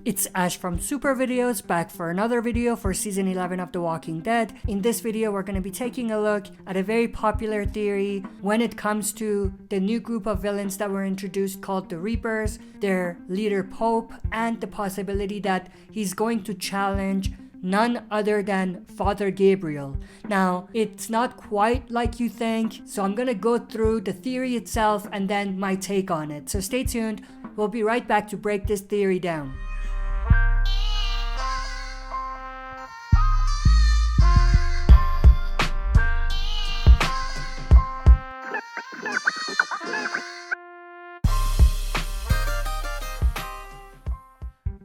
It's Ash from Super Videos, back for another video for Season 11 of The Walking Dead. In this video, we're going to be taking a look at a very popular theory when it comes to the new group of villains that were introduced called the Reapers, their leader Pope, and the possibility that he's going to challenge none other than Father Gabriel. Now, it's not quite like you think, so I'm gonna go through the theory itself and then my take on it. So stay tuned, we'll be right back to break this theory down.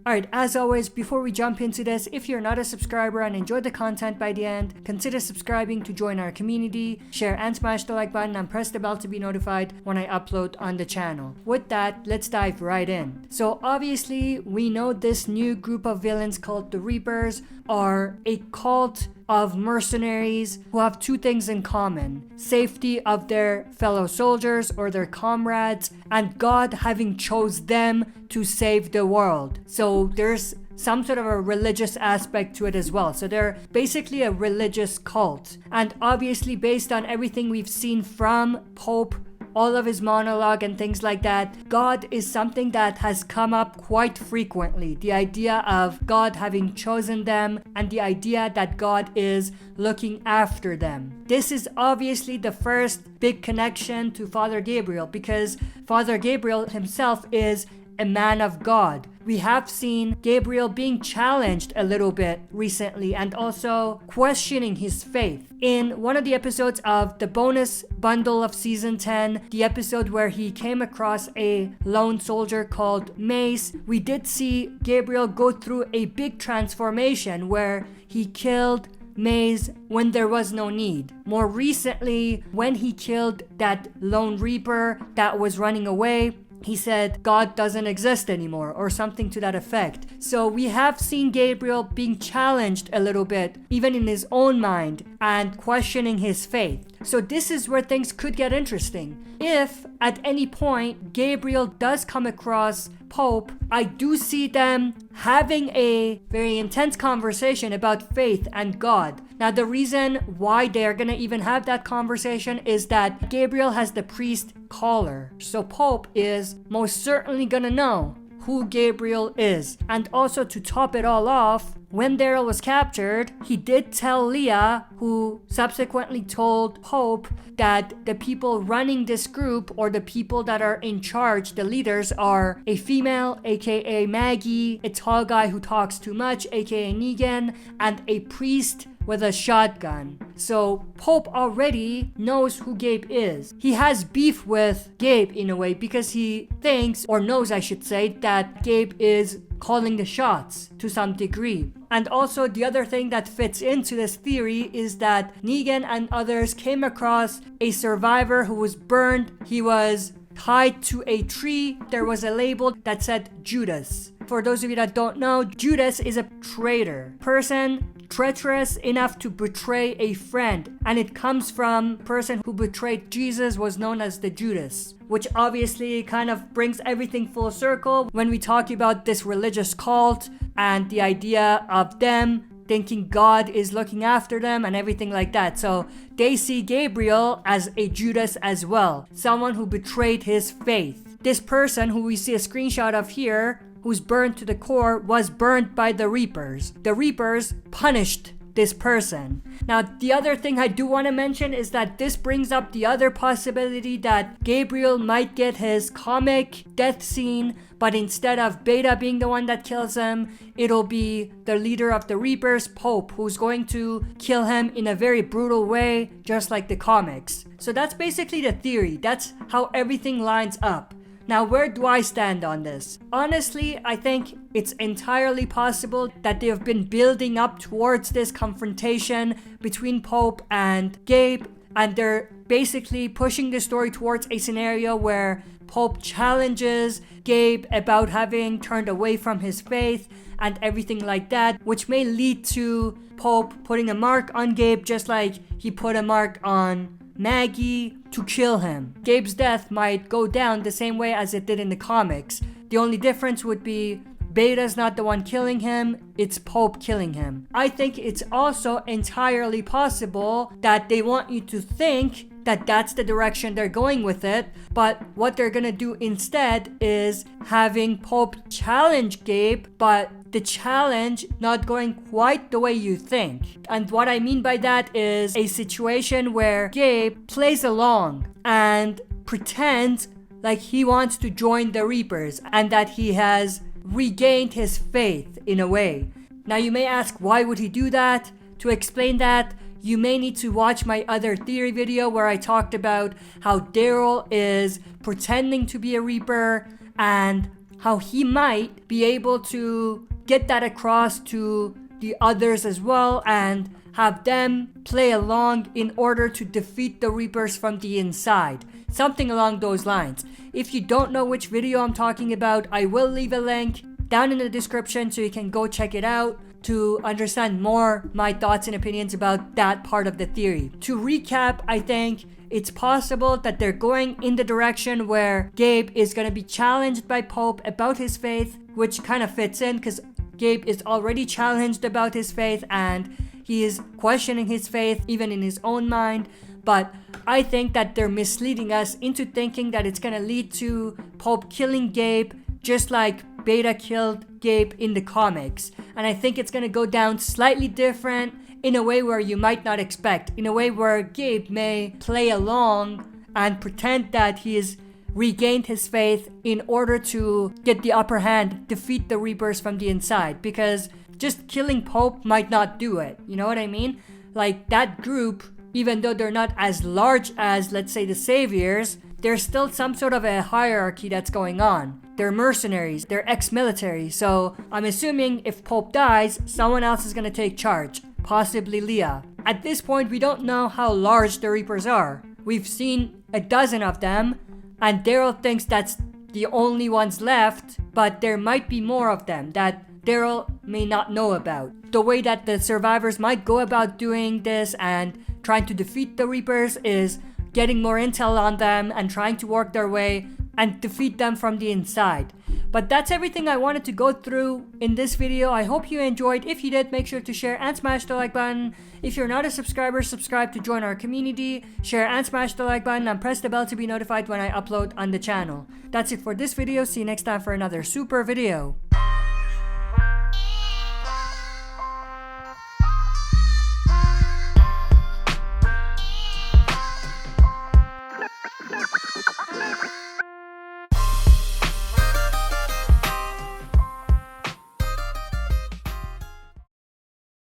Alright, as always, before we jump into this, if you're not a subscriber and enjoyed the content by the end, consider subscribing to join our community, share and smash the like button and press the bell to be notified when I upload on the channel. With that, let's dive right in. So obviously, we know this new group of villains called the Reapers are a cult of mercenaries who have two things in common: safety of their fellow soldiers or their comrades, and God having chose them to save the world. So there's some sort of a religious aspect to it as well. So they're basically a religious cult. And obviously, based on everything we've seen from Pope, all of his monologue and things like that, God is something that has come up quite frequently. The idea of God having chosen them and the idea that God is looking after them. This is obviously the first big connection to Father Gabriel, because Father Gabriel himself is a man of God. We have seen Gabriel being challenged a little bit recently and also questioning his faith. In one of the episodes of the bonus bundle of season 10, the episode where he came across a lone soldier called Mace, we did see Gabriel go through a big transformation where he killed Mace when there was no need. More recently, when he killed that lone reaper that was running away, he said God doesn't exist anymore or something to that effect. So we have seen Gabriel being challenged a little bit, even in his own mind, and questioning his faith. So this is where things could get interesting. If at any point Gabriel does come across Pope, I do see them having a very intense conversation about faith and God. Now, the reason why they're gonna even have that conversation is that Gabriel has the priest collar. So Pope is most certainly gonna know who Gabriel is. And also, to top it all off, when Daryl was captured, he did tell Leah, who subsequently told Pope, that the people running this group, or the people that are in charge, the leaders, are a female, aka Maggie, a tall guy who talks too much, aka Negan, and a priest with a shotgun. So Pope already knows who Gabe is. He has beef with Gabe in a way because he thinks, or knows I should say, that Gabe is calling the shots to some degree. And also, the other thing that fits into this theory is that Negan and others came across a survivor who was burned. He was tied to a tree. There was a label that said Judas. For those of you that don't know, Judas is a traitor. Person treacherous enough to betray a friend. And it comes from person who betrayed Jesus was known as the Judas. Which obviously kind of brings everything full circle when we talk about this religious cult and the idea of them thinking God is looking after them and everything like that. So they see Gabriel as a Judas as well, someone who betrayed his faith. This person who we see a screenshot of here, who's burned to the core, was burned by the Reapers. The Reapers punished this person. Now, the other thing I do want to mention is that this brings up the other possibility that Gabriel might get his comic death scene, but instead of Beta being the one that kills him, it'll be the leader of the Reapers, Pope, who's going to kill him in a very brutal way, just like the comics. So that's basically the theory. That's how everything lines up. Now, where do I stand on this? Honestly, I think it's entirely possible that they have been building up towards this confrontation between Pope and Gabe, and they're basically pushing the story towards a scenario where Pope challenges Gabe about having turned away from his faith and everything like that, which may lead to Pope putting a mark on Gabe just like he put a mark on Maggie to kill him. Gabe's death might go down the same way as it did in the comics. The only difference would be Beta's not the one killing him, it's Pope killing him. I think it's also entirely possible that they want you to think that that's the direction they're going with it, but what they're gonna do instead is having Pope challenge Gabe, but the challenge not going quite the way you think. And what I mean by that is a situation where Gabe plays along and pretends like he wants to join the Reapers and that he has regained his faith in a way. Now you may ask, why would he do that? To explain that, you may need to watch my other theory video where I talked about how Daryl is pretending to be a Reaper and how he might be able to get that across to the others as well and have them play along in order to defeat the Reapers from the inside. Something along those lines. If you don't know which video I'm talking about, I will leave a link down in the description so you can go check it out to understand more my thoughts and opinions about that part of the theory. To recap, I think it's possible that they're going in the direction where Gabe is going to be challenged by Pope about his faith, which kind of fits in because Gabe is already challenged about his faith and he is questioning his faith even in his own mind. But I think that they're misleading us into thinking that it's going to lead to Pope killing Gabe just like Beta killed Gabe in the comics. And I think it's going to go down slightly different in a way where you might not expect. In a way where Gabe may play along and pretend that he has regained his faith in order to get the upper hand, defeat the Reapers from the inside. Because just killing Pope might not do it. You know what I mean? Like that group, even though they're not as large as, let's say, the Saviors, there's still some sort of a hierarchy that's going on. They're mercenaries, they're ex-military, so I'm assuming if Pope dies, someone else is gonna take charge, possibly Leah. At this point, we don't know how large the Reapers are. We've seen a dozen of them, and Daryl thinks that's the only ones left, but there might be more of them that Daryl may not know about. The way that the survivors might go about doing this and trying to defeat the Reapers is getting more intel on them and trying to work their way and defeat them from the inside. But that's everything I wanted to go through in this video. I hope you enjoyed. If you did, make sure to share and smash the like button. If you're not a subscriber, subscribe to join our community. Share and smash the like button and press the bell to be notified when I upload on the channel. That's it for this video. See you next time for another super video.